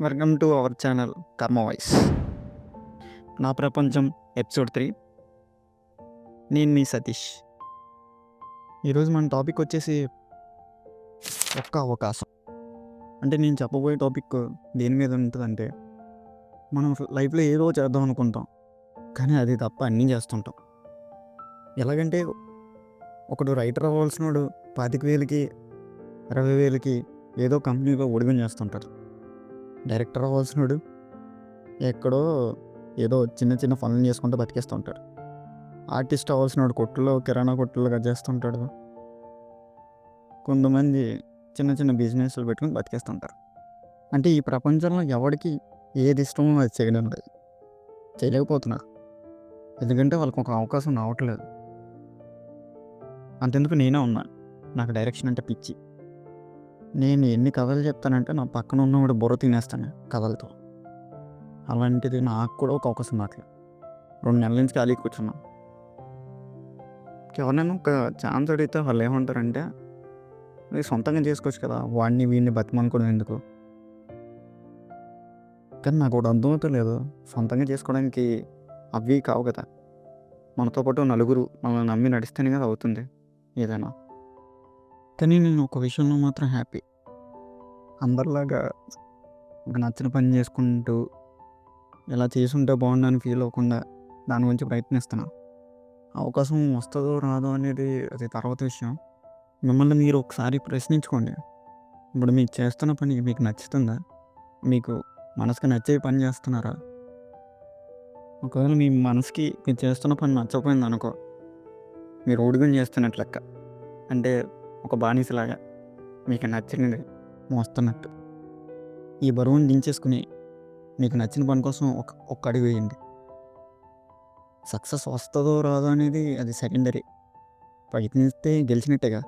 Welcome to our channel కర్మ voice. నా ప్రపంచం ఎపిసోడ్ 3. నేను మీ సతీష్. ఈరోజు మన టాపిక్ వచ్చేసి ఒక్క అవకాశం. అంటే నేను చెప్పబోయే టాపిక్ దేని మీద ఉంటుందంటే, మనం లైఫ్లో ఏదో చేద్దాం అనుకుంటాం, కానీ అది తప్ప అన్నీ చేస్తుంటాం. ఎలాగంటే ఒకడు రైటర్ అవ్వాల్సినోడు 25,000కి 20,000కి ఏదో కంపెనీలో ఉద్యోగం చేస్తుంటాడు. డైరెక్టర్ అవ్వాల్సినోడు ఎక్కడో ఏదో చిన్న చిన్న పనులు చేసుకుంటూ బతికేస్తూ ఉంటాడు. ఆర్టిస్ట్ అవ్వాల్సినోడు కొట్టులో కిరాణా కొట్టులుగా చేస్తుంటాడు. కొంతమంది చిన్న చిన్న బిజినెస్లు పెట్టుకుని బతికేస్తుంటారు. అంటే ఈ ప్రపంచంలో ఎవరికి ఏది ఇష్టమో అది చేయడం లేదు, చేయలేకపోతున్నారు. ఎందుకంటే వాళ్ళకి ఒక అవకాశం రావట్లేదు. అంతెందుకు నేనే ఉన్నా, నాకు డైరెక్షన్ అంటే పిచ్చి. నేను ఎన్ని కథలు చెప్తానంటే నా పక్కన ఉన్నవాడు బుర్ర తినేస్తాను కథలతో. అలాంటిది నాకు కూడా ఒక అవకాశం రావట్లేదు. 2 నెలల నుంచి ఖాళీ కూర్చున్నాను. ఎవరైనా ఒక ఛాన్స్ అడిగితే వాళ్ళు ఏమంటారంటే, అది సొంతంగా చేసుకోవచ్చు కదా, వాడిని వీడిని బతిమనుకోవడం ఎందుకు. కానీ నాకు ఒకటి అర్థమవుతలేదు, సొంతంగా చేసుకోవడానికి అవి కావు కదా, మనతో పాటు నలుగురు మనల్ని నమ్మి నడిస్తేనే కదా అవుతుంది ఏదైనా. కానీ నేను ఒక విషయంలో మాత్రం హ్యాపీ. అందరిలాగా ఒక నచ్చిన పని చేసుకుంటూ ఇలా చేసుంటే బాగుండని ఫీల్ అవ్వకుండా దాని గురించి ప్రయత్నిస్తున్నాను. అవకాశం వస్తుందో రాదో అనేది అది తర్వాత విషయం. మిమ్మల్ని మీరు ఒకసారి ప్రశ్నించుకోండి. ఇప్పుడు మీకు చేస్తున్న పని మీకు నచ్చుతుందా? మీకు మనసుకి నచ్చే పని చేస్తున్నారా? ఒకవేళ మీ మనసుకి మీరు చేస్తున్న పని నచ్చకపోయింది అనుకో, మీరు ఉడుగుని చేస్తున్నట్లు లెక్క. అంటే ఒక బానిసలాగా మీకు నచ్చినది మోస్తున్నట్టు. ఈ బరువుని దించేసుకుని మీకు నచ్చిన పని కోసం ఒక్క అడుగు వేయండి. సక్సెస్ వస్తుందో రాదో అనేది అది సెకండరీ. ప్రయత్నిస్తే గెలిచినట్టేగా.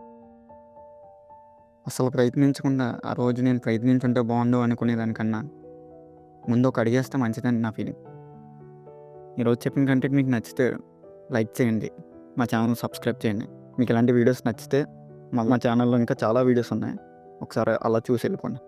అసలు ప్రయత్నించకుండా ఆ రోజు నేను ప్రయత్నించుంటే బాగుండు అనుకునే దానికన్నా ముందు ఒక అడిగేస్తే మంచిదని నా ఫీలింగ్. ఈరోజు చెప్పిన కంటెంట్ మీకు నచ్చితే లైక్ చేయండి, మా ఛానల్ సబ్స్క్రైబ్ చేయండి. మీకు ఇలాంటి వీడియోస్ నచ్చితే మా ఛానల్లో ఇంకా చాలా వీడియోస్ ఉన్నాయి, ఒకసారి అలా చూసి వెళ్ళిపోండి.